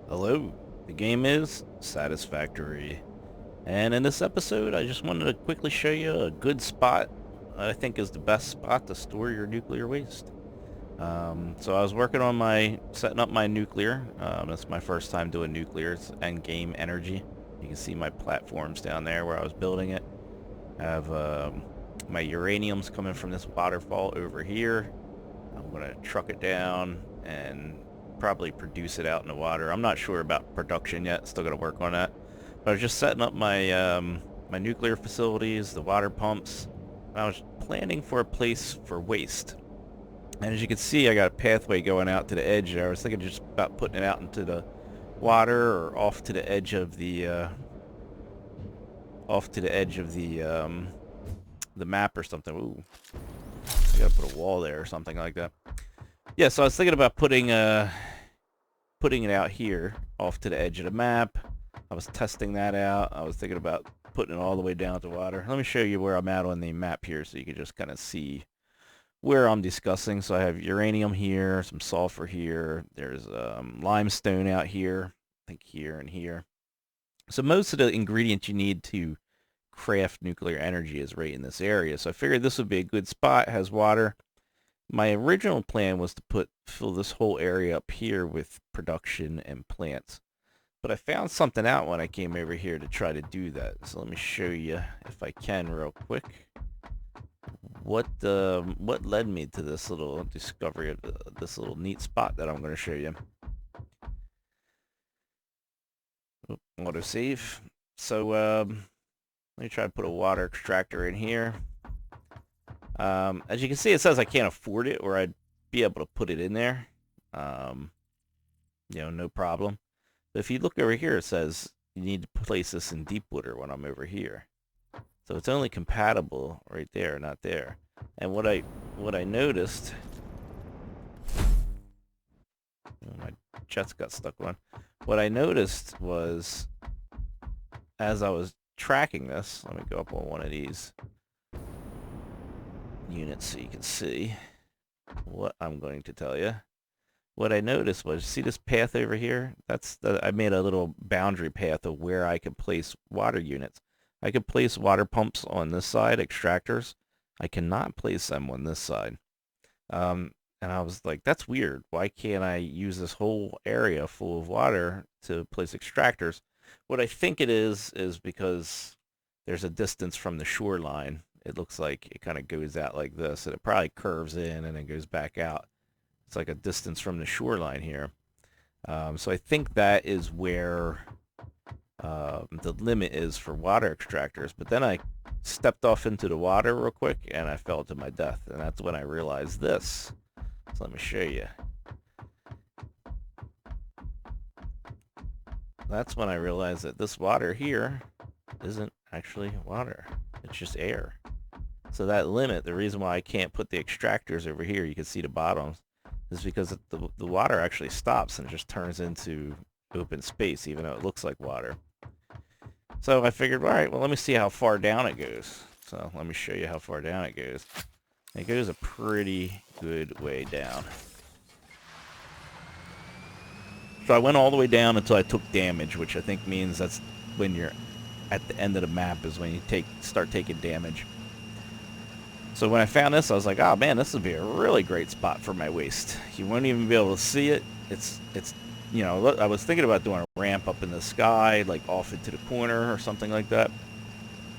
Hello, the game is Satisfactory, and in this episode I just wanted to quickly show you a good spot I think is the best spot to store your nuclear waste. So I was working on setting up my nuclear. It's my first time doing nuclear. It's Endgame Energy. You can see my platforms down there where I was building it. I have my uranium's coming from this waterfall over here. I'm going to truck it down and probably produce it out in the water. I'm not sure about production yet. Still got to work on that. But I was just setting up my nuclear facilities, the water pumps. I was planning for a place for waste. And as you can see, I got a pathway going out to the edge there. I was thinking just about putting it out into the water or off to the edge of the map or something. Ooh, I gotta put a wall there or something like that. Yeah, so I was thinking about putting it out here off to the edge of the map. I was testing that out. I was thinking about putting it all the way down to water. Let me show you where I'm at on the map here so you can just kind of see where I'm discussing. So I have uranium here, some sulfur here. There's limestone out here, I think here and here. So most of the ingredients you need to craft nuclear energy is right in this area. So I figured this would be a good spot. It has water. My original plan was to fill this whole area up here with production and plants. But I found something out when I came over here to try to do that. So let me show you, if I can, real quick, what led me to this little discovery of this little neat spot that I'm going to show you. Autosave. So let me try to put a water extractor in here. As you can see, it says I can't afford it, or I'd be able to put it in there. No problem. But if you look over here, it says you need to place this in deep water when I'm over here. So it's only compatible right there, not there. And what I noticed, my jets got stuck on. What I noticed was, as I was tracking this, let me go up on one of these units so you can see what I'm going to tell you. What I noticed was, see this path over here? I made a little boundary path of where I could place water units. I could place water pumps on this side, extractors. I cannot place them on this side. And I was like, that's weird. Why can't I use this whole area full of water to place extractors? What I think it is because there's a distance from the shoreline. It looks like it kind of goes out like this, and it probably curves in and then goes back out. It's like a distance from the shoreline here. So I think that is where the limit is for water extractors. But then I stepped off into the water real quick and I fell to my death. And that's when I realized this. So let me show you. That's when I realized that this water here isn't actually water. It's just air. So that limit, the reason why I can't put the extractors over here, you can see the bottoms, is because the water actually stops and it just turns into open space, even though it looks like water. So I figured, all right, well, let me see how far down it goes. So let me show you how far down it goes. It goes a pretty good way down. So I went all the way down until I took damage, which I think means that's when you're at the end of the map is when you start taking damage. So when I found this, I was like, oh man, this would be a really great spot for my waste. You won't even be able to see it. It's I was thinking about doing a ramp up in the sky, like off into the corner or something like that.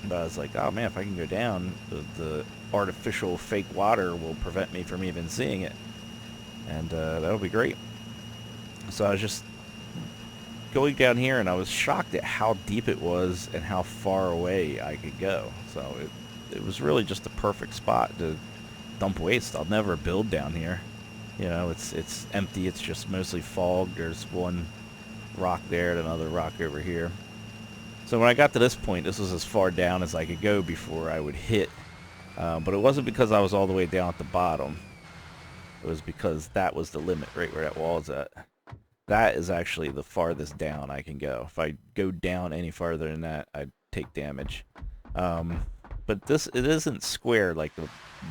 But I was like, oh man, if I can go down, the artificial fake water will prevent me from even seeing it. And that'll be great. So I was just going down here, and I was shocked at how deep it was and how far away I could go. So it was really just the perfect spot to dump waste. I'll never build down here. It's empty. It's just mostly fog. There's one rock there and another rock over here. So when I got to this point, this was as far down as I could go before I would hit. But it wasn't because I was all the way down at the bottom. It was because that was the limit, right where that wall is at. That is actually the farthest down I can go. If I go down any farther than that, I'd take damage. But it isn't square. Like the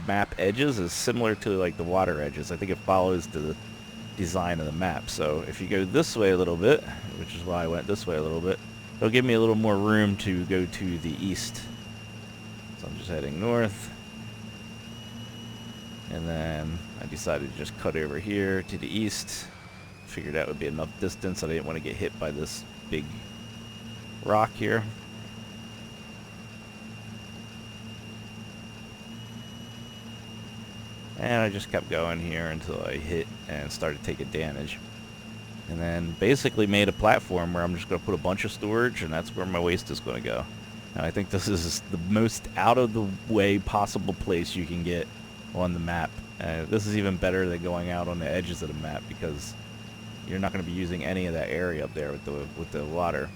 map edges is similar to like the water edges. I think it follows design of the map. So if you go this way a little bit, which is why I went this way a little bit, it'll give me a little more room to go to the east. So I'm just heading north. And then I decided to just cut over here to the east. Figured that would be enough distance. I didn't want to get hit by this big rock here. And I just kept going here until I hit and started taking damage. And then basically made a platform where I'm just going to put a bunch of storage, and that's where my waste is going to go. And I think this is the most out of the way possible place you can get on the map. This is even better than going out on the edges of the map, because you're not going to be using any of that area up there with the water.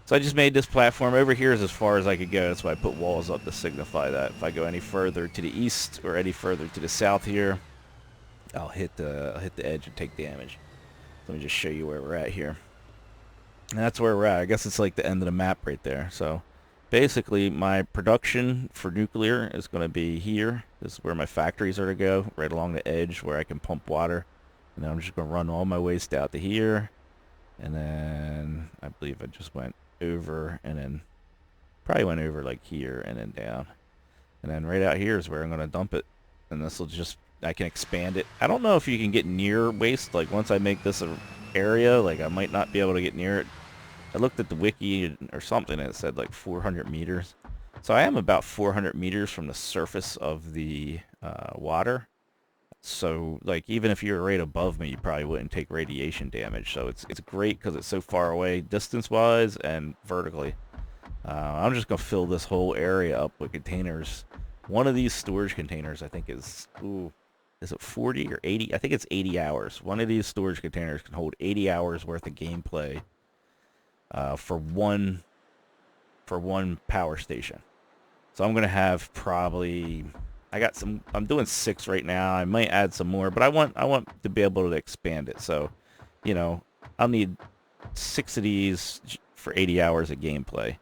So I just made this platform. Over here is as far as I could go. That's why I put walls up to signify that. If I go any further to the east or any further to the south here, I'll hit the edge and take damage. Let me just show you where we're at here. And that's where we're at. I guess it's like the end of the map right there. So basically my production for nuclear is going to be here. This is where my factories are to go, right along the edge where I can pump water. And then I'm just going to run all my waste out to here. And then I believe I just went over, and then probably went over like here and then down. And then right out here is where I'm going to dump it. And this will just, I can expand it. I don't know if you can get near waste. Like once I make this an area, like I might not be able to get near it. I looked at the wiki or something and it said like 400 meters. So I am about 400 meters from the surface of the water. So like even if you were right above me, you probably wouldn't take radiation damage. So it's great because it's so far away distance wise and vertically. I'm just gonna fill this whole area up with containers. One of these storage containers I think is, is it 40 or 80? I think it's 80 hours. One of these storage containers can hold 80 hours worth of gameplay for one power station. So I'm gonna have probably, I'm doing 6 right now. I might add some more, but I want to be able to expand it. So, you know, I'll need 6 of these for 80 hours of gameplay,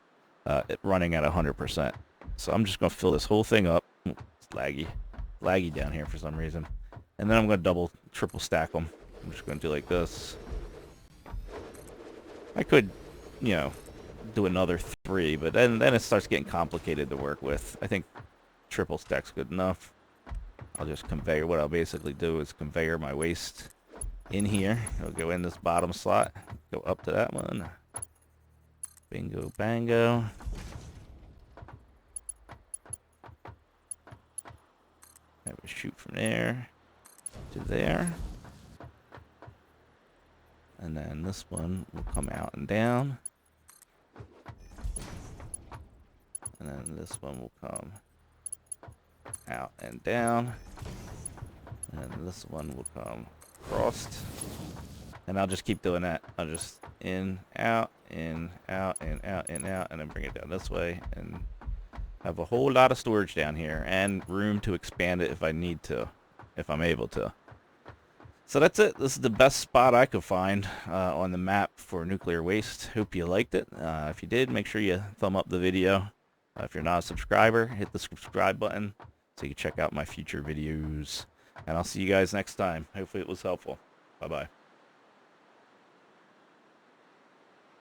running at 100%. So I'm just gonna fill this whole thing up. It's laggy down here for some reason. And then I'm gonna triple stack them. I'm just gonna do like this. I could, you know, do another 3, but then it starts getting complicated to work with. I think triple stack's good enough. I'll just conveyor. What I'll basically do is conveyor my waste in here. It'll go in this bottom slot, go up to that one. Bingo bango. Have a shoot from there to there. And then this one will come out and down. And then this one will come out and down. And this one will come crossed. And I'll just keep doing that. I'll just in, out, in, out, in, out, in, out, and then bring it down this way. And have a whole lot of storage down here and room to expand it if I need to, if I'm able to. So that's it. This is the best spot I could find on the map for nuclear waste. Hope you liked it. If you did, make sure you thumb up the video. If you're not a subscriber, hit the subscribe button so you can check out my future videos. And I'll see you guys next time. Hopefully it was helpful. Bye-bye.